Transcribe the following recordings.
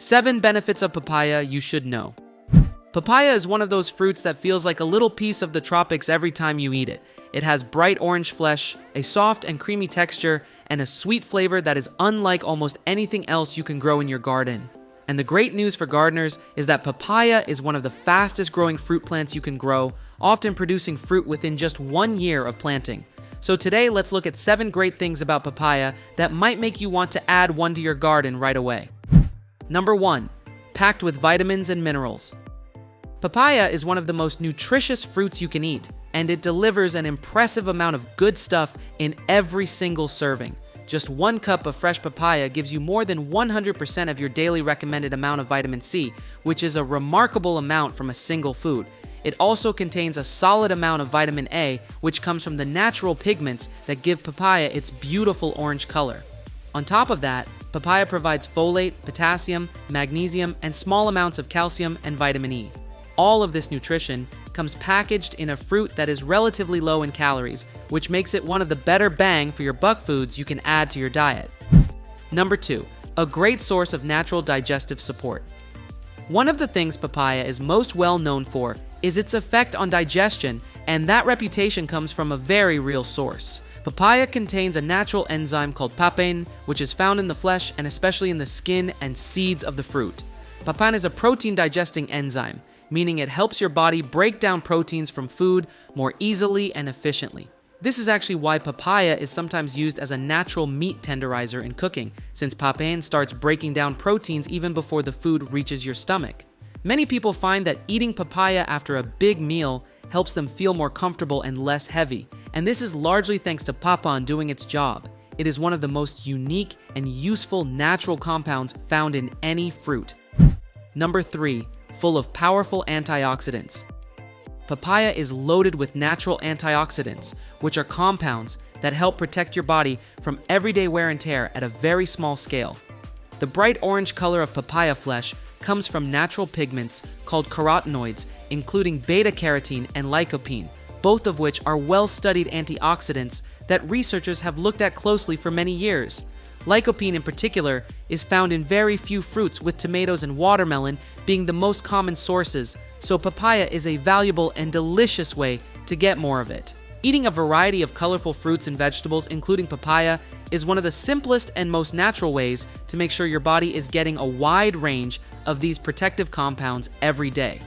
7 benefits of papaya you should know. Papaya is one of those fruits that feels like a little piece of the tropics every time you eat it. It has bright orange flesh, a soft and creamy texture, and a sweet flavor that is unlike almost anything else you can grow in your garden. And the great news for gardeners is that papaya is one of the fastest growing fruit plants you can grow, often producing fruit within just 1 year of planting. So today, let's look at 7 great things about papaya that might make you want to add one to your garden right away. Number 1, packed with vitamins and minerals. Papaya is one of the most nutritious fruits you can eat, and it delivers an impressive amount of good stuff in every single serving. Just 1 cup of fresh papaya gives you more than 100% of your daily recommended amount of vitamin C, which is a remarkable amount from a single food. It also contains a solid amount of vitamin A, which comes from the natural pigments that give papaya its beautiful orange color. On top of that, papaya provides folate, potassium, magnesium, and small amounts of calcium and vitamin E. All of this nutrition comes packaged in a fruit that is relatively low in calories, which makes it one of the better bang for your buck foods you can add to your diet. Number 2, a great source of natural digestive support. One of the things papaya is most well known for is its effect on digestion, and that reputation comes from a very real source. Papaya contains a natural enzyme called papain, which is found in the flesh and especially in the skin and seeds of the fruit. Papain is a protein-digesting enzyme, meaning it helps your body break down proteins from food more easily and efficiently. This is actually why papaya is sometimes used as a natural meat tenderizer in cooking, since papain starts breaking down proteins even before the food reaches your stomach. Many people find that eating papaya after a big meal helps them feel more comfortable and less heavy, and this is largely thanks to papain doing its job. It is one of the most unique and useful natural compounds found in any fruit. Number 3, full of powerful antioxidants. Papaya is loaded with natural antioxidants, which are compounds that help protect your body from everyday wear and tear at a very small scale. The bright orange color of papaya flesh comes from natural pigments called carotenoids, including beta-carotene and lycopene, both of which are well-studied antioxidants that researchers have looked at closely for many years. Lycopene in particular is found in very few fruits, with tomatoes and watermelon being the most common sources, so papaya is a valuable and delicious way to get more of it. Eating a variety of colorful fruits and vegetables, including papaya, is one of the simplest and most natural ways to make sure your body is getting a wide range of these protective compounds every day.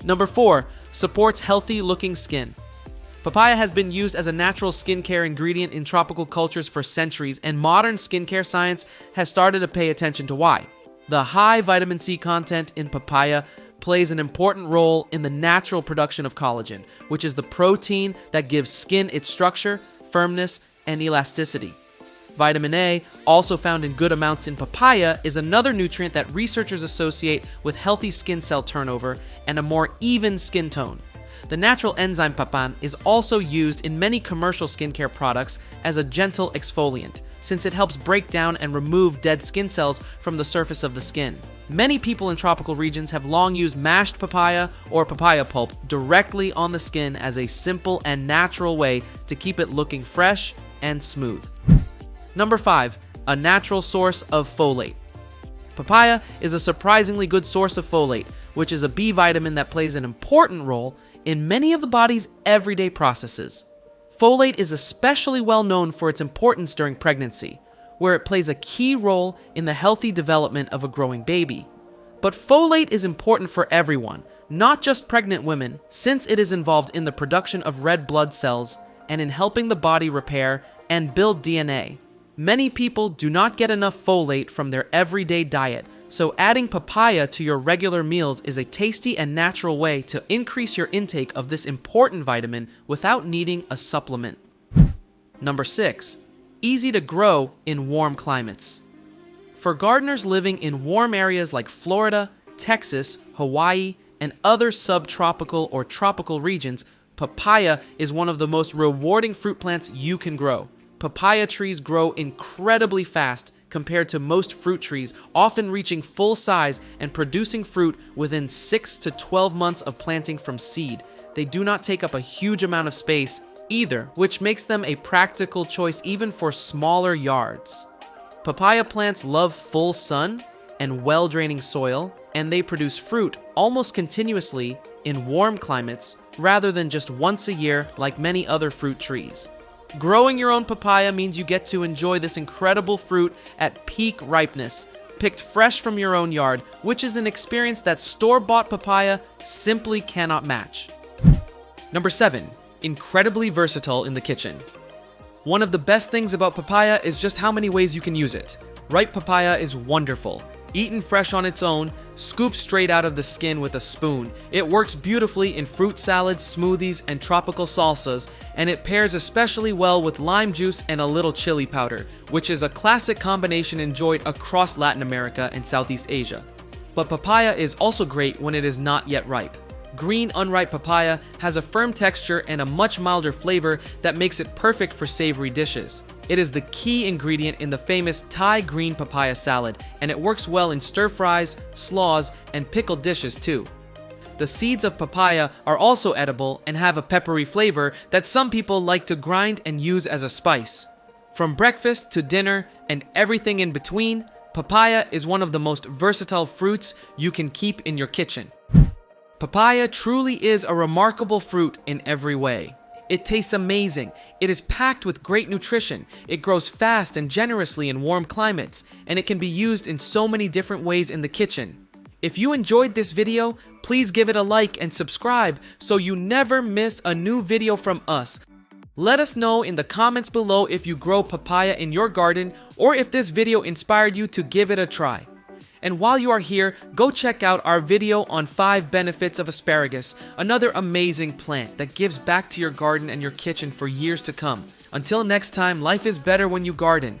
Number 4, supports healthy-looking skin. Papaya has been used as a natural skincare ingredient in tropical cultures for centuries, and modern skincare science has started to pay attention to why. The high vitamin C content in papaya plays an important role in the natural production of collagen, which is the protein that gives skin its structure, firmness, and elasticity. Vitamin A, also found in good amounts in papaya, is another nutrient that researchers associate with healthy skin cell turnover and a more even skin tone. The natural enzyme papain is also used in many commercial skincare products as a gentle exfoliant, since it helps break down and remove dead skin cells from the surface of the skin. Many people in tropical regions have long used mashed papaya or papaya pulp directly on the skin as a simple and natural way to keep it looking fresh and smooth. Number 5, a natural source of folate. Papaya is a surprisingly good source of folate, which is a B vitamin that plays an important role in many of the body's everyday processes. Folate is especially well known for its importance during pregnancy, where it plays a key role in the healthy development of a growing baby. But folate is important for everyone, not just pregnant women, since it is involved in the production of red blood cells and in helping the body repair and build DNA. Many people do not get enough folate from their everyday diet, so adding papaya to your regular meals is a tasty and natural way to increase your intake of this important vitamin without needing a supplement. Number 6, easy to grow in warm climates. For gardeners living in warm areas like Florida, Texas, Hawaii, and other subtropical or tropical regions, papaya is one of the most rewarding fruit plants you can grow. Papaya trees grow incredibly fast compared to most fruit trees, often reaching full size and producing fruit within 6 to 12 months of planting from seed. They do not take up a huge amount of space either, which makes them a practical choice even for smaller yards. Papaya plants love full sun, and well-draining soil, and they produce fruit almost continuously in warm climates rather than just once a year like many other fruit trees. Growing your own papaya means you get to enjoy this incredible fruit at peak ripeness, picked fresh from your own yard, which is an experience that store-bought papaya simply cannot match. Number 7. Incredibly versatile in the kitchen. One of the best things about papaya is just how many ways you can use it. Ripe papaya is wonderful. Eaten fresh on its own, scooped straight out of the skin with a spoon. It works beautifully in fruit salads, smoothies, and tropical salsas, and it pairs especially well with lime juice and a little chili powder, which is a classic combination enjoyed across Latin America and Southeast Asia. But papaya is also great when it is not yet ripe. Green, unripe papaya has a firm texture and a much milder flavor that makes it perfect for savory dishes. It is the key ingredient in the famous Thai green papaya salad, and it works well in stir-fries, slaws, and pickled dishes too. The seeds of papaya are also edible and have a peppery flavor that some people like to grind and use as a spice. From breakfast to dinner and everything in between, papaya is one of the most versatile fruits you can keep in your kitchen. Papaya truly is a remarkable fruit in every way. It tastes amazing, it is packed with great nutrition, it grows fast and generously in warm climates, and it can be used in so many different ways in the kitchen. If you enjoyed this video, please give it a like and subscribe so you never miss a new video from us. Let us know in the comments below if you grow papaya in your garden or if this video inspired you to give it a try. And while you are here, go check out our video on 5 benefits of asparagus, another amazing plant that gives back to your garden and your kitchen for years to come. Until next time, life is better when you garden.